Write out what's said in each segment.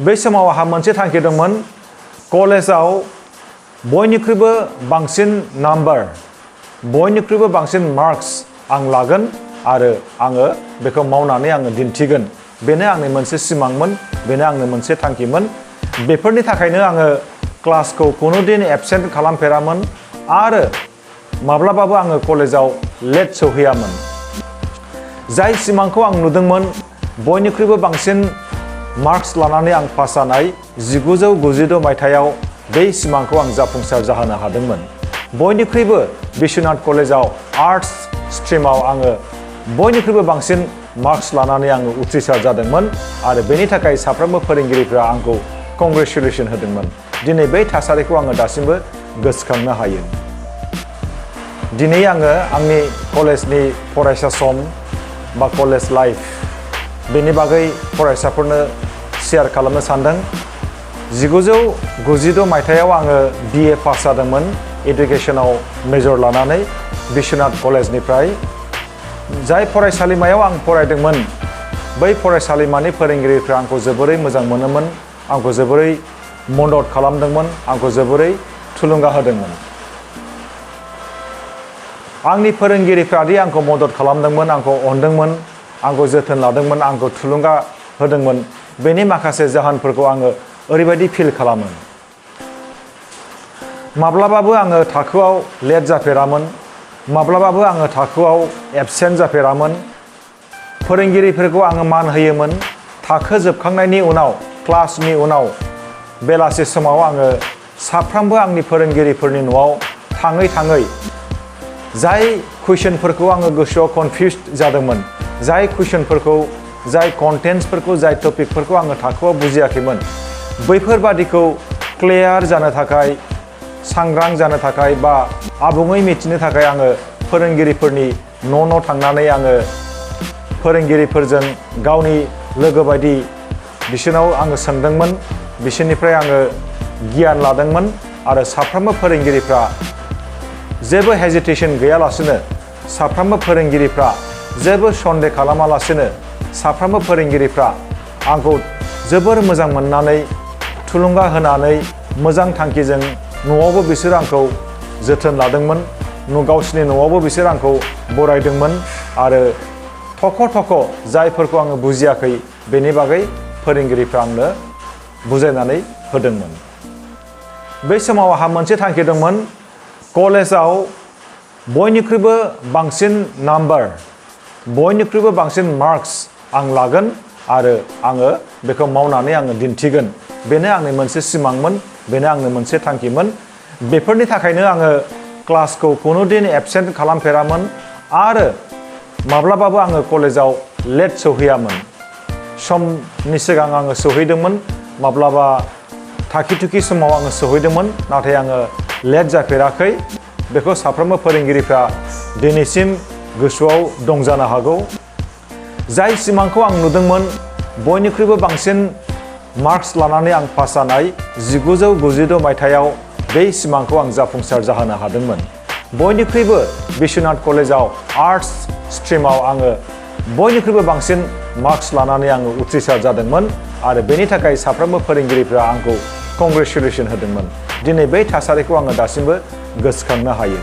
बै समाव आंहा मोनसे थांखि दंमोन कलेजाव बयनिख्रुइबो बांसिन नाम्बार बयनिख्रुइबो बांसिन मार्क्स आं लागोन आरो आङो बेखौ मावनानै आङो दिन्थिगोन बेनो आंनि मोनसे सिमांमोन बेनो आंनि मोनसे थांखिमोन बेफोरनि थाखायनो आङो क्लासखौ कुनुदिन एबसेन्ट खालामफेरामोन आरो माब्लाबाबो आङो कलेजाव लेट सौहैयामोन जाय सिमांखौ आं नुदोंमोन बयनिख्रुइबो बांसिन मार्क्स लानानै आं पास जानाय 1996 मायथाइयाव बे सिमांखौ आं जाफुंसार जाहोनो हादोंमोन बयनिख्रुइबो बिश्वनाथ कलेजाव आर्ट्स स्ट्रिमाव आङो बयनिख्रुइबो बांसिन मार्क्स लानानै आङो उथ्रिसार जादोंमोन आरो बेनि थाखाय साफ्रोमबो फोरोंगिरिफ्रा आंखौ कंग्रेचुलेसन होदोंमोन दिनै बै थासारिखौ आङो दासिमबो गोसोखांनो हायो दिनै आङो आंनि कलेजनि फरायसा सम बा कलेज लाइफ बेनि बागै फरायसाफोरनो शेयार खालामनो सानदों 1996 मायथाइयाव आङो BA पास जादोंमोन एडुकेशनाव मेजर लानानै बिश्वनाथ कलेजनिफ्राय जाय फरायसालिमायाव आं फरायदोंमोन बै फरायसालिमानि फोरोंगिरिफ्रा आंखौ जोबोरै मोजां मोनोमोन आंखौ जोबोरै मदद खालामदोंमोन आंखौ जोबोरै थुलुंगा होदोंमोन आंनि फोरोंगिरिफ्रा दि आंखौ मदद खालामदोंमोन आंखौ अनदोंमोन आंखौ जोथोन लादोंमोन आंखौ थुलुंगा होदोंमोन बेनि माखासे जाहोनफोरखौ आङो ओरैबायदि फिल खालामो माब्लाबाबो आङो थाखोआव लेट जाफेरामोन माब्लाबाबो आङो थाखोआव एबसेन्ट जाफेरामोन फोरोंगिरिफोरखौ आङो मान होयोमोन थाखो जोबखांनायनि उनाव क्लासनि उनाव बेलासि समाव आङो साफ्रोमबो आंनि फोरोंगिरिफोरनि न'आव थाङै थाङै जाय कुइसनफोरखौ आङो गोसोआव कनफिउज जादोंमोन जाय कुइसनफोरखौ जाय कन्टेन्ट्सफोरखौ जाय टपिकफोरखौ आङो थाखोआव बुजियाखैमोन बैफोरबादिखौ क्लियार जानो थाखाय सांग्रां जानो थाखाय बा आबुङै मिथिनो थाखाय आङो फोरोंगिरिफोरनि न' थांनानै आङो फोरोंगिरिफोरजों गावनि लोगो बायदि बिसोरनाव आङो सोंदोंमोन बिसोरनिफ्राय आङो गियान लादोंमोन आरो साफ्रोमबो फोरोंगिरिफ्रा जेबो हेजिटेसन गैयालासिनो साफ्रोमबो फोरोंगिरिफ्रा जेबो सन्देह खालामालासिनो साफ्रोमबो फोरोंगिरिफ्रा आंखौ जोबोर मोजां मोननानै थुलुंगा होनानै मोजां थांखिजों न'आवबो बिसोर आंखौ जोथोन लादोंमोन गावसिनि न'आवबो बिसोर आंखौ बरायदोंमोन आरो थख' जायफोरखौ आङो बुजियाखै बेनि बागै फोरोंगिरिफ्रा आंनो बुजायनानै होदोंमोन बै समाव आंहा मोनसे थांखि दंमोन कलेजाव बयनिख्रुइबो बांसिन नाम्बार बयनिख्रुइबो बांसिन मार्क्स आं लागोन आरो आङो बेखौ मावनानै आङो दिन्थिगोन बेनो आंनि मोनसे सिमांमोन बेनो आंनि मोनसे थांखिमोन बेफोरनि थाखायनो आङो क्लासखौ कुनुदिन एबसेन्ट खालामफेरामोन आरो माब्लाबाबो आङो कलेजाव लेट सौहैयामोन समनि सिगां आङो सौहैदोंमोन माब्लाबा थाखि समाव आङो सौहैदोंमोन नाथाय आङो लेट जाफेराखै बेखौ साफ्रोमबो फोरोंगिरिफ्रा दिनैसिम गोसोआव दं जानो हागौ जाय सिमांखौ आं नुदोंमोन बयनिख्रुइबो बांसिन मार्क्स लानानै आं पास जानाय 1996 मायथाइयाव बे सिमांखौ आं जाफुंसार जाहोनो हादोंमोन बयनिख्रुइबो बिश्वनाथ कलेजाव आर्ट्स स्ट्रिमाव आङो बयनिख्रुइबो बांसिन मार्क्स लानानै आङो उथ्रिसार जादोंमोन आरो बेनि थाखाय साफ्रोमबो फोरोंगिरिफ्रा आंखौ कंग्रेचुलेसन होदोंमोन दिनै बै थासारिखौ आङो दासिमबो गोसोखांनो हायो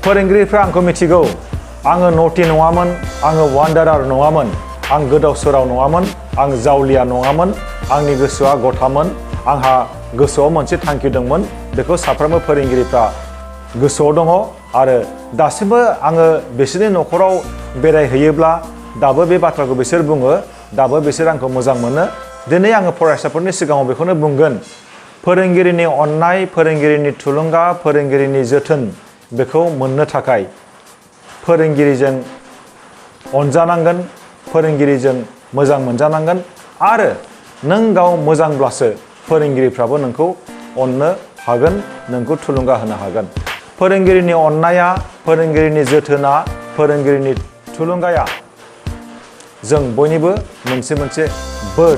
फोरोंगिरिफ्रा आंखौ मिथिगौ आङो नटि नङामोन आङो वान्डारार नङामोन आं गोदाव सोराव नङामोन आं जावलिया नङामोन आंनि गोसोआ गथामोन आंहा गोसोआव मोनसे थांखि दंमोन बेखौ साफ्रोमबो फोरोंगिरिफ्रा गोसोआव दङ आरो दासिमबो आङो बिसोरनि न'खराव बेरायहैयोब्ला दाबो बे बाथ्राखौ बिसोर बुङो दाबो बिसोर आंखौ मोजां मोनो दिनै आङो फरायसाफोरनि सिगाङाव बेखौनो बुंगोन फोरोंगिरिनि अननाय फोरोंगिरिनि थुलुंगा फोरोंगिरिनि जोथोन बेखौ मोननो थाखाय फोरोंगिरिजों अनजानांगोन फोरोंगिरिजों मोजां मोनजानांगोन आरो नों गाव मोजांब्लासो फोरोंगिरिफ्राबो नोंखौ अननो हागोन नोंखौ थुलुंगा होनो हागोन फोरोंगिरिनि अननाया फोरोंगिरिनि जोथोना फोरोंगिरिनि थुलुंगाया जों बयनिबो मोनसे बोर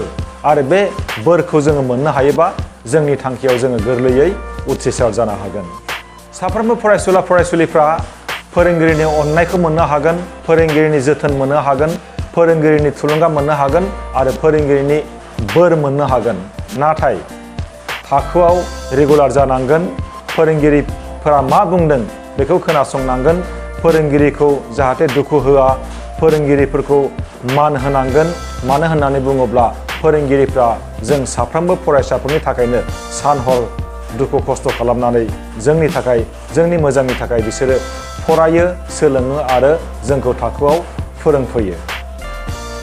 आरो बे बोरखौ जोङो मोननो हायोबा जोंनि थांखियाव जोङो गोरलैयै उथ्रिसार जानो हागोन साफ्रोमबो फरायसुला फरायसुलिफ्रा फोरोंगिरिनि अननायखौ मोननो हागोन फोरोंगिरिनि जोथोन मोननो हागोन फोरोंगिरिनि थुलुंगा मोननो हागोन आरो फोरोंगिरिनि बोर मोननो हागोन। नाथाय थाखोआव रेगुलार जानांगोन, फोरोंगिरिफोरा मा बुंदों बेखौ खोनासंनांगोन, फोरोंगिरिखौ जाहाथे दुखु होआ, फोरोंगिरिफोरखौ मान होनांगोन। मानो होननानै बुङोब्ला फोरोंगिरिफ्रा जों साफ्रोमबो फरायसाफोरनि थाखायनो सान हर दुखु खस्थ' खालामनानै जोंनि थाखाय, जोंनि मोजांनि थाखाय बिसोरो फरायो, सोलोङो आरो जोंखौ थाखोआव फोरोंफैयो।